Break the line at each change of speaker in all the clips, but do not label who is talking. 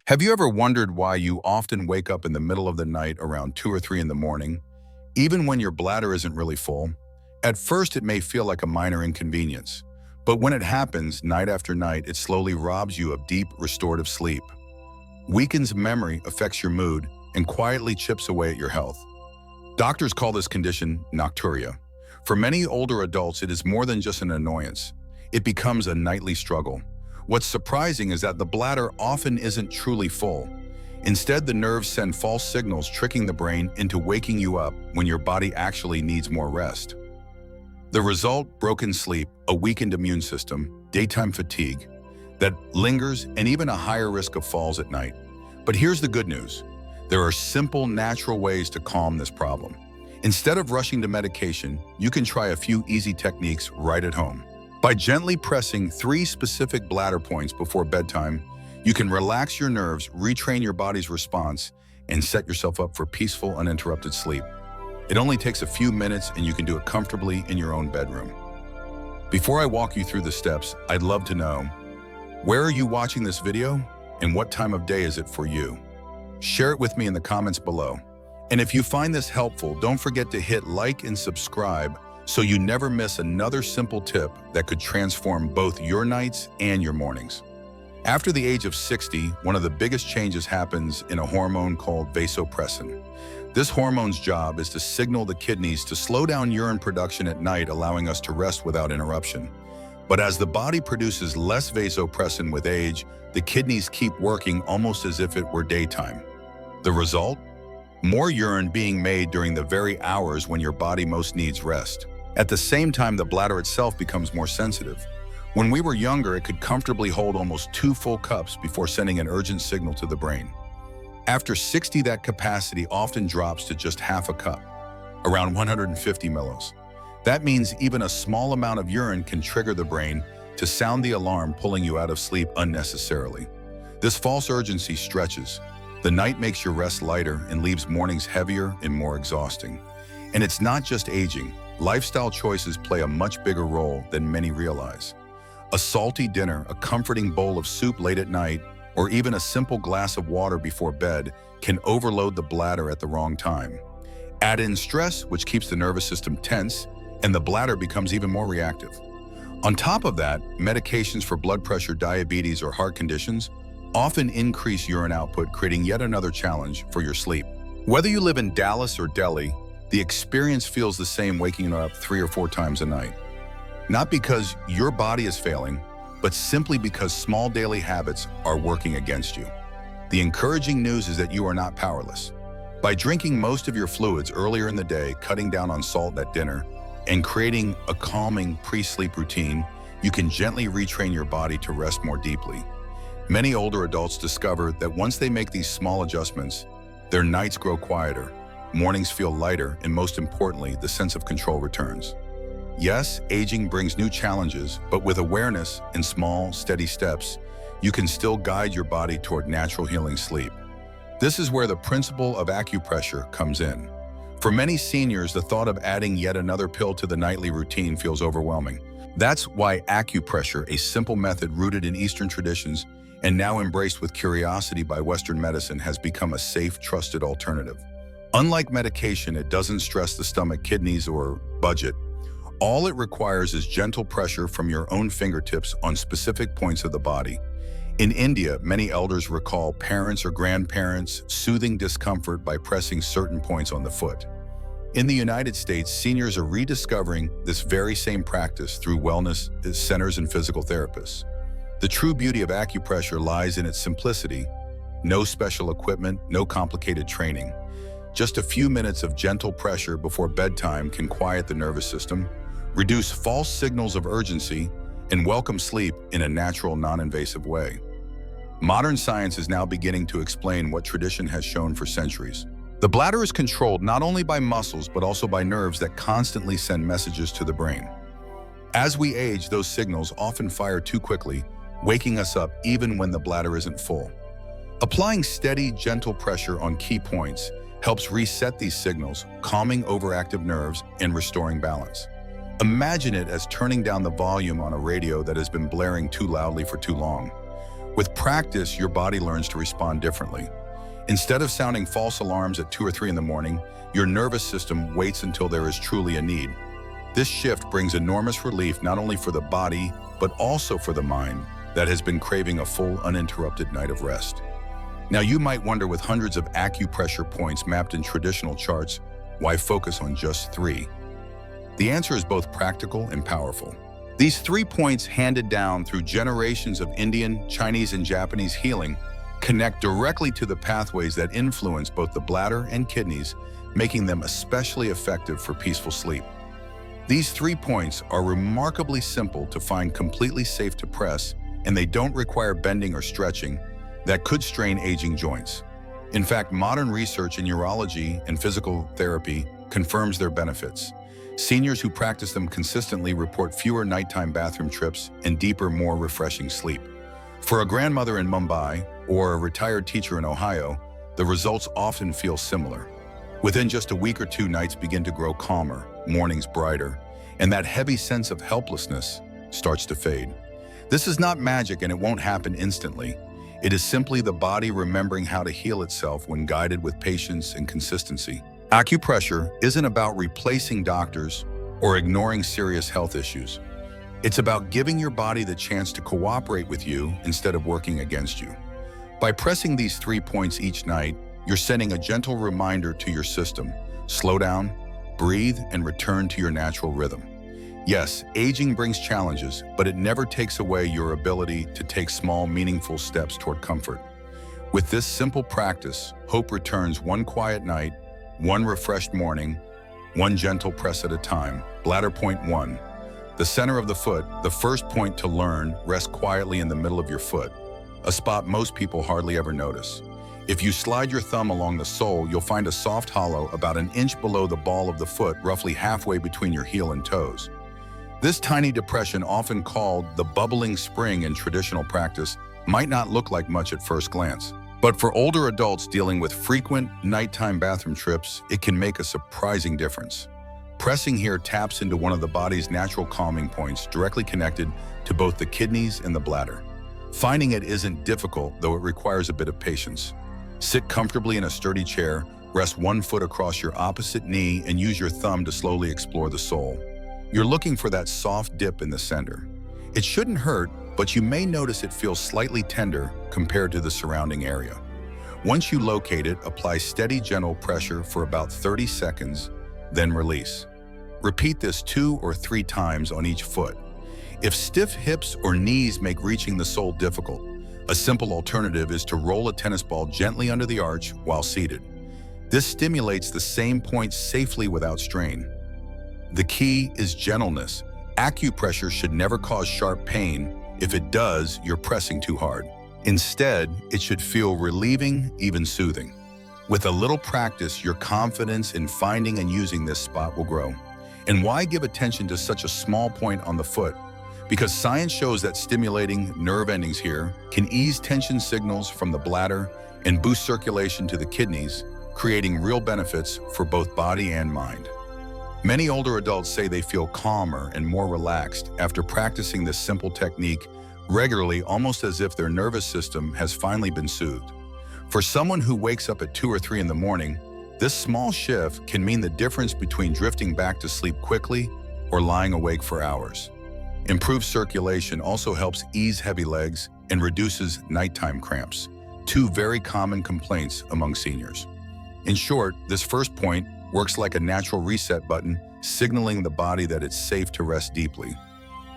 Have you ever wondered why you often wake up in the middle of the night around 2 or 3 in the morning, even when your bladder isn't really full? At first, it may feel like a minor inconvenience, but when it happens night after night, it slowly robs you of deep, restorative sleep, weakens memory, affects your mood, and quietly chips away at your health. Doctors call this condition nocturia. For many older adults, it is more than just an annoyance. It becomes a nightly struggle. What's surprising is that the bladder often isn't truly full. Instead, the nerves send false signals, tricking the brain into waking you up when your body actually needs more rest. The result: broken sleep, a weakened immune system, daytime fatigue that lingers, and even a higher risk of falls at night. But here's the good news. There are simple, natural ways to calm this problem. Instead of rushing to medication, you can try a few easy techniques right at home. By gently pressing 3 specific bladder points before bedtime, you can relax your nerves, retrain your body's response, and set yourself up for peaceful, uninterrupted sleep. It only takes a few minutes, and you can do it comfortably in your own bedroom. Before I walk you through the steps, I'd love to know, where are you watching this video, and what time of day is it for you? Share it with me in the comments below. And if you find this helpful, don't forget to hit like and subscribe so you never miss another simple tip that could transform both your nights and your mornings. After the age of 60, one of the biggest changes happens in a hormone called vasopressin. This hormone's job is to signal the kidneys to slow down urine production at night, allowing us to rest without interruption. But as the body produces less vasopressin with age, the kidneys keep working almost as if it were daytime. The result? More urine being made during the very hours when your body most needs rest. At the same time, the bladder itself becomes more sensitive. When we were younger, it could comfortably hold almost 2 full cups before sending an urgent signal to the brain. After 60, that capacity often drops to just half a cup, around 150 millis. That means even a small amount of urine can trigger the brain to sound the alarm, pulling you out of sleep unnecessarily. This false urgency stretches. The night makes your rest lighter and leaves mornings heavier and more exhausting. And it's not just aging. Lifestyle choices play a much bigger role than many realize. A salty dinner, a comforting bowl of soup late at night, or even a simple glass of water before bed can overload the bladder at the wrong time. Add in stress, which keeps the nervous system tense, and the bladder becomes even more reactive. On top of that, medications for blood pressure, diabetes, or heart conditions often increase urine output, creating yet another challenge for your sleep. Whether you live in Dallas or Delhi, the experience feels the same, waking up 3 or 4 times a night. Not because your body is failing, but simply because small daily habits are working against you. The encouraging news is that you are not powerless. By drinking most of your fluids earlier in the day, cutting down on salt at dinner, and creating a calming pre-sleep routine, you can gently retrain your body to rest more deeply. Many older adults discover that once they make these small adjustments, their nights grow quieter, mornings feel lighter, and most importantly, the sense of control returns. Yes, aging brings new challenges, but with awareness and small, steady steps, you can still guide your body toward natural healing sleep. This is where the principle of acupressure comes in. For many seniors, the thought of adding yet another pill to the nightly routine feels overwhelming. That's why acupressure, a simple method rooted in Eastern traditions and now embraced with curiosity by Western medicine, has become a safe, trusted alternative. Unlike medication, it doesn't stress the stomach, kidneys, or budget. All it requires is gentle pressure from your own fingertips on specific points of the body. In India, many elders recall parents or grandparents soothing discomfort by pressing certain points on the foot. In the United States, seniors are rediscovering this very same practice through wellness centers and physical therapists. The true beauty of acupressure lies in its simplicity. No special equipment, no complicated training. Just a few minutes of gentle pressure before bedtime can quiet the nervous system, reduce false signals of urgency, and welcome sleep in a natural, non-invasive way. Modern science is now beginning to explain what tradition has shown for centuries. The bladder is controlled not only by muscles, but also by nerves that constantly send messages to the brain. As we age, those signals often fire too quickly, waking us up even when the bladder isn't full. Applying steady, gentle pressure on key points helps reset these signals, calming overactive nerves and restoring balance. Imagine it as turning down the volume on a radio that has been blaring too loudly for too long. With practice, your body learns to respond differently. Instead of sounding false alarms at 2 or 3 in the morning, your nervous system waits until there is truly a need. This shift brings enormous relief not only for the body, but also for the mind that has been craving a full, uninterrupted night of rest. Now, you might wonder, with hundreds of acupressure points mapped in traditional charts, why focus on just 3? The answer is both practical and powerful. These 3 points, handed down through generations of Indian, Chinese, and Japanese healing, connect directly to the pathways that influence both the bladder and kidneys, making them especially effective for peaceful sleep. These 3 points are remarkably simple to find, completely safe to press, and they don't require bending or stretching that could strain aging joints. In fact, modern research in urology and physical therapy confirms their benefits. Seniors who practice them consistently report fewer nighttime bathroom trips and deeper, more refreshing sleep. For a grandmother in Mumbai or a retired teacher in Ohio, the results often feel similar. Within just a week or 2, nights begin to grow calmer, mornings brighter, and that heavy sense of helplessness starts to fade. This is not magic, and it won't happen instantly. It is simply the body remembering how to heal itself when guided with patience and consistency. Acupressure isn't about replacing doctors or ignoring serious health issues. It's about giving your body the chance to cooperate with you instead of working against you. By pressing these 3 points each night, you're sending a gentle reminder to your system: slow down, breathe, and return to your natural rhythm. Yes, aging brings challenges, but it never takes away your ability to take small, meaningful steps toward comfort. With this simple practice, hope returns, one quiet night, one refreshed morning, one gentle press at a time. Bladder point 1. The center of the foot, the first point to learn, rests quietly in the middle of your foot, a spot most people hardly ever notice. If you slide your thumb along the sole, you'll find a soft hollow about an inch below the ball of the foot, roughly halfway between your heel and toes. This tiny depression, often called the bubbling spring in traditional practice, might not look like much at first glance. But for older adults dealing with frequent nighttime bathroom trips, it can make a surprising difference. Pressing here taps into one of the body's natural calming points, directly connected to both the kidneys and the bladder. Finding it isn't difficult, though it requires a bit of patience. Sit comfortably in a sturdy chair, rest one foot across your opposite knee, and use your thumb to slowly explore the sole. You're looking for that soft dip in the center. It shouldn't hurt, but you may notice it feels slightly tender compared to the surrounding area. Once you locate it, apply steady, gentle pressure for about 30 seconds, then release. Repeat this 2 or 3 times on each foot. If stiff hips or knees make reaching the sole difficult, a simple alternative is to roll a tennis ball gently under the arch while seated. This stimulates the same point safely without strain. The key is gentleness. Acupressure should never cause sharp pain. If it does, you're pressing too hard. Instead, it should feel relieving, even soothing. With a little practice, your confidence in finding and using this spot will grow. And why give attention to such a small point on the foot? Because science shows that stimulating nerve endings here can ease tension signals from the bladder and boost circulation to the kidneys, creating real benefits for both body and mind. Many older adults say they feel calmer and more relaxed after practicing this simple technique regularly, almost as if their nervous system has finally been soothed. For someone who wakes up at 2 or 3 in the morning, this small shift can mean the difference between drifting back to sleep quickly or lying awake for hours. Improved circulation also helps ease heavy legs and reduces nighttime cramps, 2 very common complaints among seniors. In short, this first point works like a natural reset button, signaling the body that it's safe to rest deeply.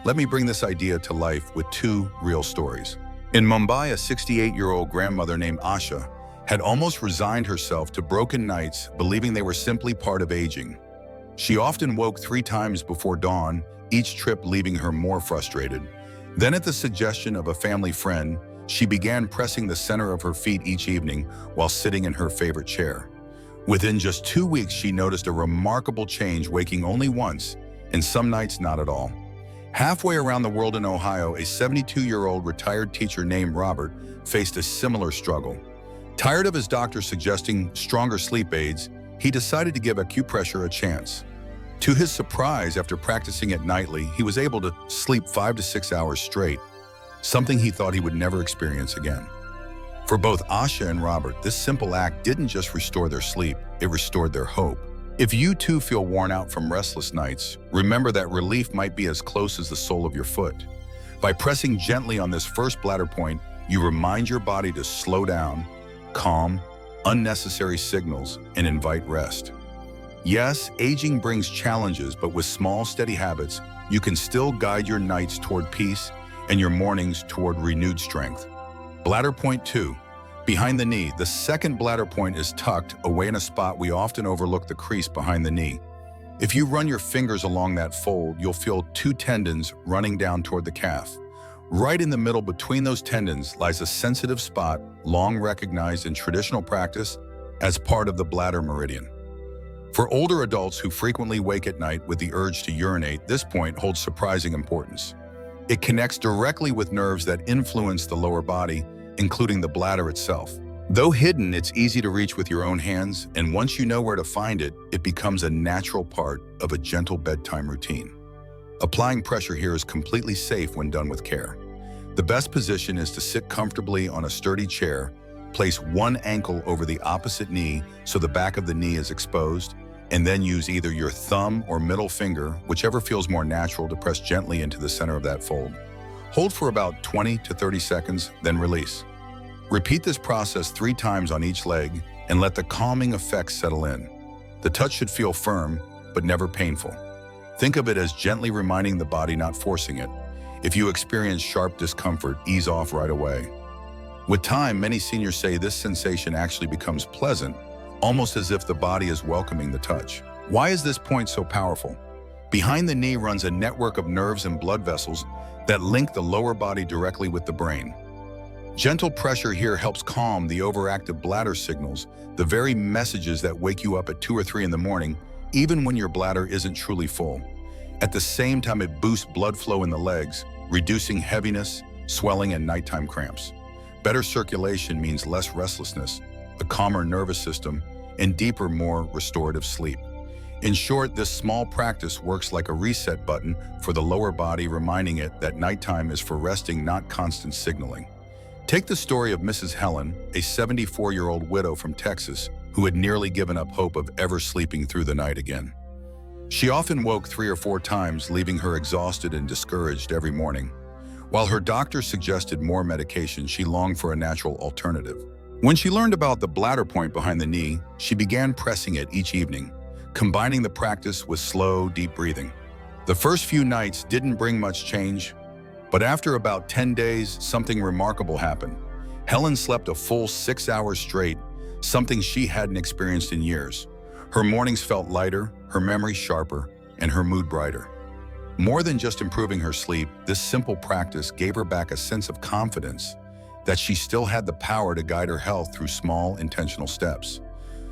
Let me bring this idea to life with 2 real stories. In Mumbai, a 68-year-old grandmother named Asha had almost resigned herself to broken nights, believing they were simply part of aging. She often woke 3 times before dawn, each trip leaving her more frustrated. Then, at the suggestion of a family friend, she began pressing the center of her feet each evening while sitting in her favorite chair. Within just 2 weeks, she noticed a remarkable change, waking only once, and some nights not at all. Halfway around the world in Ohio, a 72-year-old retired teacher named Robert faced a similar struggle. Tired of his doctor suggesting stronger sleep aids, he decided to give acupressure a chance. To his surprise, after practicing it nightly, he was able to sleep 5 to 6 hours straight. something he thought he would never experience again. For both Asha and Robert, this simple act didn't just restore their sleep, it restored their hope. If you too feel worn out from restless nights, remember that relief might be as close as the sole of your foot. By pressing gently on this first bladder point, you remind your body to slow down, calm unnecessary signals, and invite rest. Yes, aging brings challenges, but with small, steady habits, you can still guide your nights toward peace and your mornings toward renewed strength. Bladder point 2. Behind the knee, the second bladder point is tucked away in a spot we often overlook, the crease behind the knee. If you run your fingers along that fold, you'll feel two tendons running down toward the calf. Right in the middle between those tendons lies a sensitive spot long recognized in traditional practice as part of the bladder meridian. For older adults who frequently wake at night with the urge to urinate, this point holds surprising importance. It connects directly with nerves that influence the lower body, including the bladder itself. Though hidden, it's easy to reach with your own hands, and once you know where to find it, it becomes a natural part of a gentle bedtime routine. Applying pressure here is completely safe when done with care. The best position is to sit comfortably on a sturdy chair, place one ankle over the opposite knee so the back of the knee is exposed, and then use either your thumb or middle finger, whichever feels more natural, to press gently into the center of that fold. Hold for about 20 to 30 seconds, then release. Repeat this process 3 times on each leg and let the calming effects settle in. The touch should feel firm, but never painful. Think of it as gently reminding the body, not forcing it. If you experience sharp discomfort, ease off right away. With time, many seniors say this sensation actually becomes pleasant, almost as if the body is welcoming the touch. Why is this point so powerful? Behind the knee runs a network of nerves and blood vessels that link the lower body directly with the brain. Gentle pressure here helps calm the overactive bladder signals, the very messages that wake you up at 2 or 3 in the morning, even when your bladder isn't truly full. At the same time, it boosts blood flow in the legs, reducing heaviness, swelling, and nighttime cramps. Better circulation means less restlessness, a calmer nervous system, and deeper, more restorative sleep. In short, this small practice works like a reset button for the lower body, reminding it that nighttime is for resting, not constant signaling. Take the story of Mrs. Helen, a 74-year-old widow from Texas who had nearly given up hope of ever sleeping through the night again. She often woke 3 or 4 times, leaving her exhausted and discouraged every morning. While her doctor suggested more medication, she longed for a natural alternative. When she learned about the bladder point behind the knee, she began pressing it each evening, combining the practice with slow, deep breathing. The first few nights didn't bring much change, but after about 10 days, something remarkable happened. Helen slept a full 6 hours straight, something she hadn't experienced in years. Her mornings felt lighter, her memory sharper, and her mood brighter. More than just improving her sleep, this simple practice gave her back a sense of confidence that she still had the power to guide her health through small, intentional steps.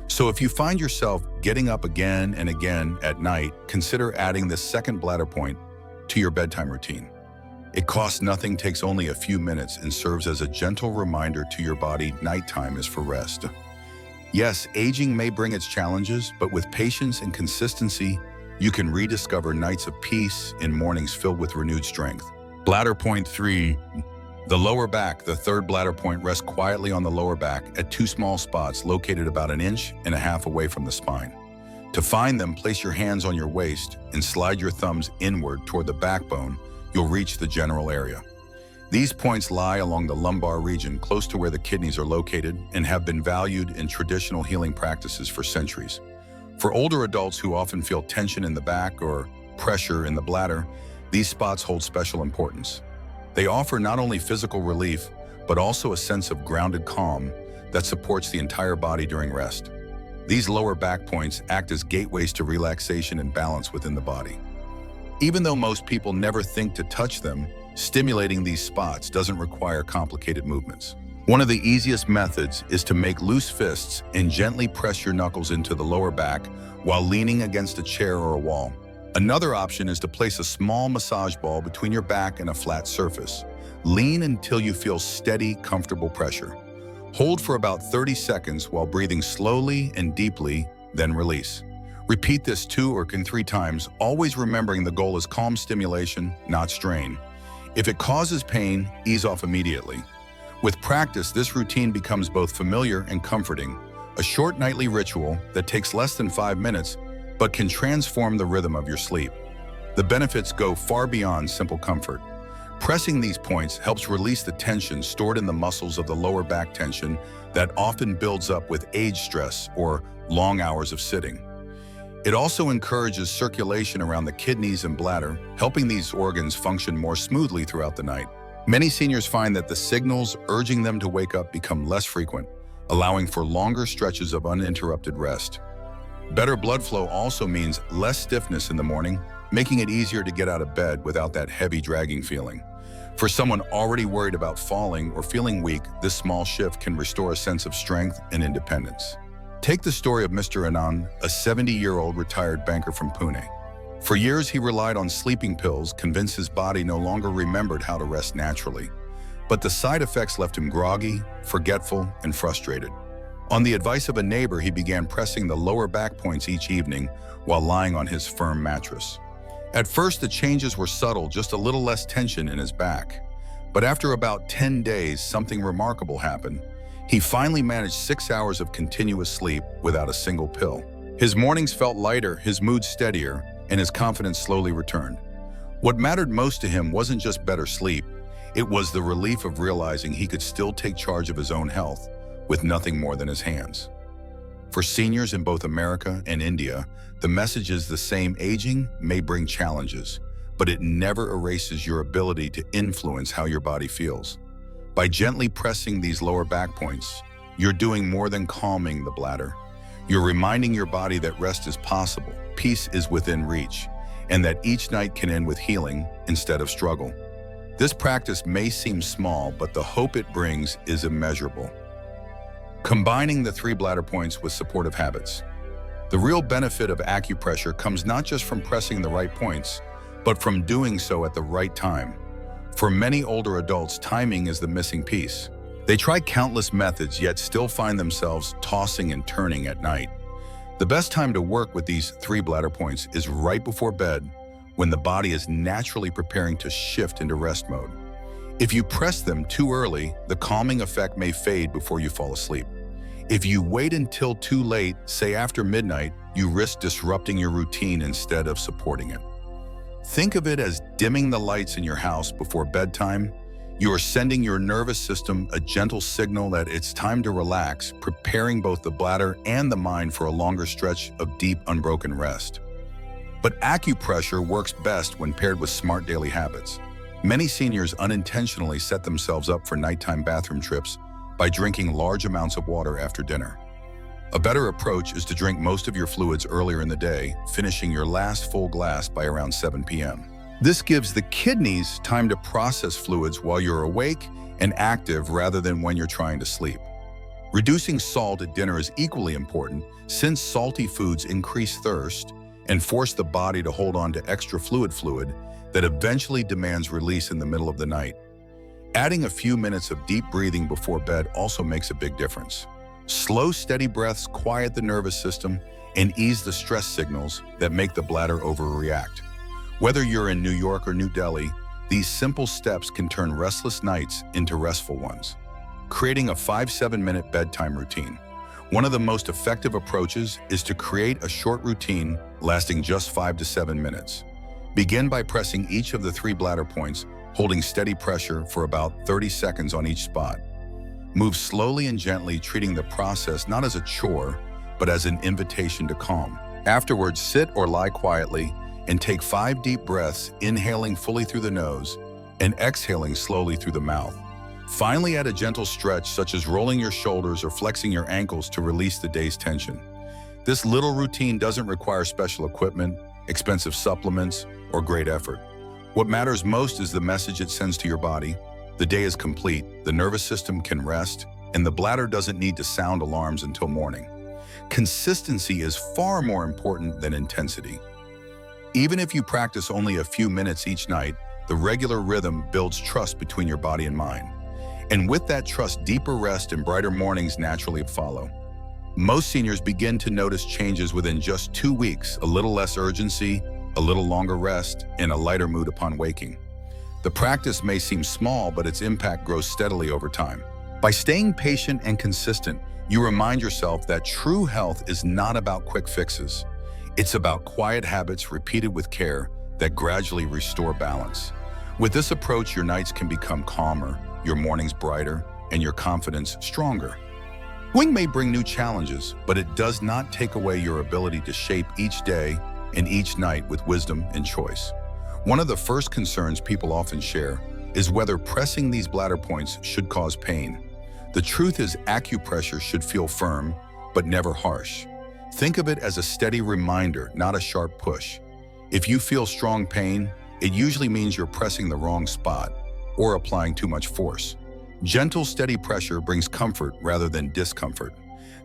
So if you find yourself getting up again and again at night, consider adding this second bladder point to your bedtime routine. It costs nothing, takes only a few minutes, and serves as a gentle reminder to your body nighttime is for rest. Yes, aging may bring its challenges, but with patience and consistency, you can rediscover nights of peace and mornings filled with renewed strength. Bladder point 3. The lower back. The third bladder point rests quietly on the lower back at 2 small spots located about 1.5 inches away from the spine. To find them, place your hands on your waist and slide your thumbs inward toward the backbone. You'll reach the general area. These points lie along the lumbar region, close to where the kidneys are located, and have been valued in traditional healing practices for centuries. For older adults who often feel tension in the back or pressure in the bladder, these spots hold special importance. They offer not only physical relief, but also a sense of grounded calm that supports the entire body during rest. These lower back points act as gateways to relaxation and balance within the body. Even though most people never think to touch them, stimulating these spots doesn't require complicated movements. One of the easiest methods is to make loose fists and gently press your knuckles into the lower back while leaning against a chair or a wall. Another option is to place a small massage ball between your back and a flat surface. Lean until you feel steady, comfortable pressure. Hold for about 30 seconds while breathing slowly and deeply, then release. Repeat this 2 or 3 times, always remembering the goal is calm stimulation, not strain. If it causes pain, ease off immediately. With practice, this routine becomes both familiar and comforting, a short nightly ritual that takes less than 5 minutes but can transform the rhythm of your sleep. The benefits go far beyond simple comfort. Pressing these points helps release the tension stored in the muscles of the lower back tension that often builds up with age stress or long hours of sitting. It also encourages circulation around the kidneys and bladder, helping these organs function more smoothly throughout the night. Many seniors find that the signals urging them to wake up become less frequent, allowing for longer stretches of uninterrupted rest. Better blood flow also means less stiffness in the morning, making it easier to get out of bed without that heavy dragging feeling. For someone already worried about falling or feeling weak, this small shift can restore a sense of strength and independence. Take the story of Mr. Anand, a 70-year-old retired banker from Pune. For years, he relied on sleeping pills, convinced his body no longer remembered how to rest naturally. But the side effects left him groggy, forgetful, and frustrated. On the advice of a neighbor, he began pressing the lower back points each evening while lying on his firm mattress. At first, the changes were subtle, just a little less tension in his back. But after about 10 days, something remarkable happened. He finally managed 6 hours of continuous sleep without a single pill. His mornings felt lighter, his mood steadier, and his confidence slowly returned. What mattered most to him wasn't just better sleep, it was the relief of realizing he could still take charge of his own health with nothing more than his hands. For seniors in both America and India, the message is the same: aging may bring challenges, but it never erases your ability to influence how your body feels. By gently pressing these lower back points, you're doing more than calming the bladder. You're reminding your body that rest is possible, peace is within reach, and that each night can end with healing instead of struggle. This practice may seem small, but the hope it brings is immeasurable. Combining the 3 bladder points with supportive habits. The real benefit of acupressure comes not just from pressing the right points, but from doing so at the right time. For many older adults, timing is the missing piece. They try countless methods, yet still find themselves tossing and turning at night. The best time to work with these 3 bladder points is right before bed, when the body is naturally preparing to shift into rest mode. If you press them too early, the calming effect may fade before you fall asleep. If you wait until too late, say after midnight, you risk disrupting your routine instead of supporting it. Think of it as dimming the lights in your house before bedtime. You are sending your nervous system a gentle signal that it's time to relax, preparing both the bladder and the mind for a longer stretch of deep, unbroken rest. But acupressure works best when paired with smart daily habits. Many seniors unintentionally set themselves up for nighttime bathroom trips by drinking large amounts of water after dinner. A better approach is to drink most of your fluids earlier in the day, finishing your last full glass by around 7 p.m. This gives the kidneys time to process fluids while you're awake and active rather than when you're trying to sleep. Reducing salt at dinner is equally important, since salty foods increase thirst and force the body to hold on to extra fluid that eventually demands release in the middle of the night. Adding a few minutes of deep breathing before bed also makes a big difference. Slow, steady breaths quiet the nervous system and ease the stress signals that make the bladder overreact. Whether you're in New York or New Delhi, these simple steps can turn restless nights into restful ones. Creating a 5-7-minute bedtime routine. One of the most effective approaches is to create a short routine lasting just 5 to 7 minutes. Begin by pressing each of the 3 bladder points, holding steady pressure for about 30 seconds on each spot. Move slowly and gently, treating the process not as a chore, but as an invitation to calm. Afterwards, sit or lie quietly and take 5 deep breaths, inhaling fully through the nose and exhaling slowly through the mouth. Finally, add a gentle stretch, such as rolling your shoulders or flexing your ankles to release the day's tension. This little routine doesn't require special equipment, expensive supplements, or great effort. What matters most is the message it sends to your body. The day is complete, the nervous system can rest, and the bladder doesn't need to sound alarms until morning. Consistency is far more important than intensity. Even if you practice only a few minutes each night, the regular rhythm builds trust between your body and mind. And with that trust, deeper rest and brighter mornings naturally follow. Most seniors begin to notice changes within just 2 weeks, a little less urgency, a little longer rest, and a lighter mood upon waking. The practice may seem small, but its impact grows steadily over time. By staying patient and consistent, you remind yourself that true health is not about quick fixes. It's about quiet habits repeated with care that gradually restore balance. With this approach, your nights can become calmer, your mornings brighter, and your confidence stronger. Wing may bring new challenges, but it does not take away your ability to shape each day and each night with wisdom and choice. One of the first concerns people often share is whether pressing these bladder points should cause pain. The truth is, acupressure should feel firm, but never harsh. Think of it as a steady reminder, not a sharp push. If you feel strong pain, it usually means you're pressing the wrong spot or applying too much force. Gentle, steady pressure brings comfort rather than discomfort.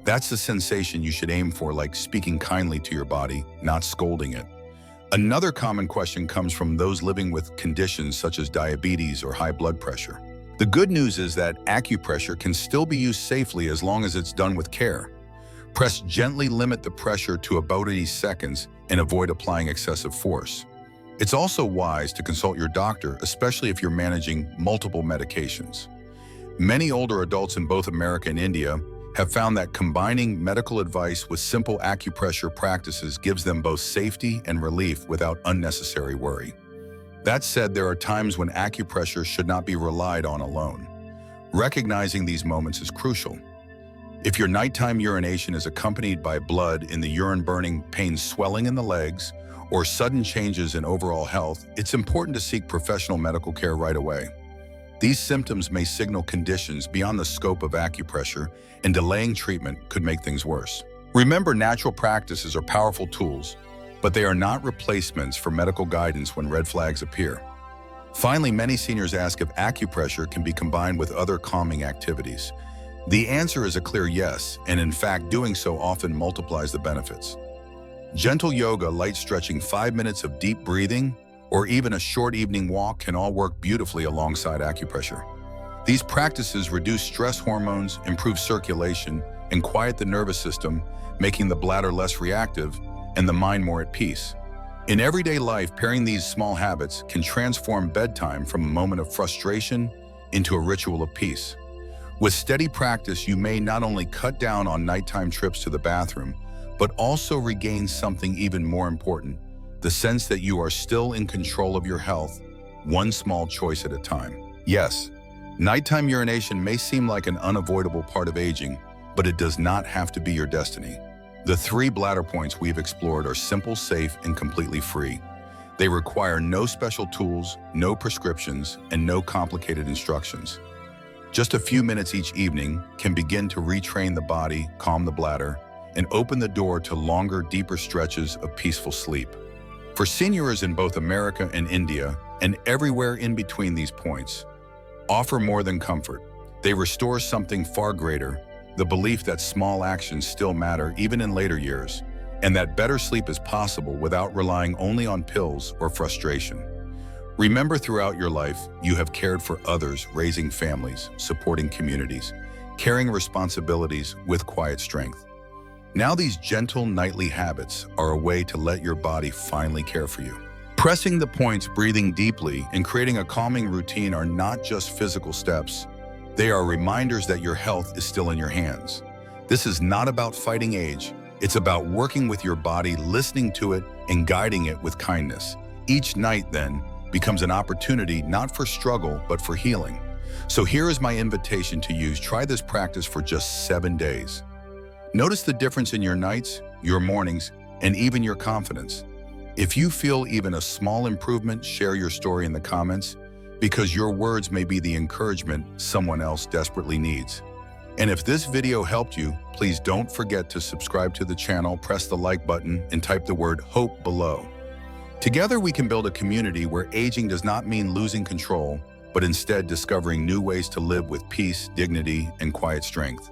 That's the sensation you should aim for, like speaking kindly to your body, not scolding it. Another common question comes from those living with conditions such as diabetes or high blood pressure. The good news is that acupressure can still be used safely as long as it's done with care. Press gently, limit the pressure to about 80 seconds, and avoid applying excessive force. It's also wise to consult your doctor, especially if you're managing multiple medications. Many older adults in both America and India have found that combining medical advice with simple acupressure practices gives them both safety and relief without unnecessary worry. That said, there are times when acupressure should not be relied on alone. Recognizing these moments is crucial. If your nighttime urination is accompanied by blood in the urine, burning, pain, swelling in the legs, or sudden changes in overall health, it's important to seek professional medical care right away. These symptoms may signal conditions beyond the scope of acupressure, and delaying treatment could make things worse. Remember, natural practices are powerful tools, but they are not replacements for medical guidance when red flags appear. Finally, many seniors ask if acupressure can be combined with other calming activities. The answer is a clear yes, and in fact, doing so often multiplies the benefits. Gentle yoga, light stretching, 5 minutes of deep breathing, or even a short evening walk can all work beautifully alongside acupressure. These practices reduce stress hormones, improve circulation, and quiet the nervous system, making the bladder less reactive and the mind more at peace. In everyday life, pairing these small habits can transform bedtime from a moment of frustration into a ritual of peace. With steady practice, you may not only cut down on nighttime trips to the bathroom, but also regain something even more important: the sense that you are still in control of your health, one small choice at a time. Yes, nighttime urination may seem like an unavoidable part of aging, but it does not have to be your destiny. The 3 bladder points we've explored are simple, safe, and completely free. They require no special tools, no prescriptions, and no complicated instructions. Just a few minutes each evening can begin to retrain the body, calm the bladder, and open the door to longer, deeper stretches of peaceful sleep. For seniors in both America and India, and everywhere in between, these points offer more than comfort. They restore something far greater: the belief that small actions still matter even in later years, and that better sleep is possible without relying only on pills or frustration. Remember, throughout your life, you have cared for others, raising families, supporting communities, carrying responsibilities with quiet strength. Now these gentle nightly habits are a way to let your body finally care for you. Pressing the points, breathing deeply, and creating a calming routine are not just physical steps. They are reminders that your health is still in your hands. This is not about fighting age. It's about working with your body, listening to it, and guiding it with kindness. Each night, then, becomes an opportunity not for struggle, but for healing. So here is my invitation to you. Try this practice for just 7 days. Notice the difference in your nights, your mornings, and even your confidence. If you feel even a small improvement, share your story in the comments, because your words may be the encouragement someone else desperately needs. And if this video helped you, please don't forget to subscribe to the channel, press the like button, and type the word HOPE below. Together we can build a community where aging does not mean losing control, but instead discovering new ways to live with peace, dignity, and quiet strength.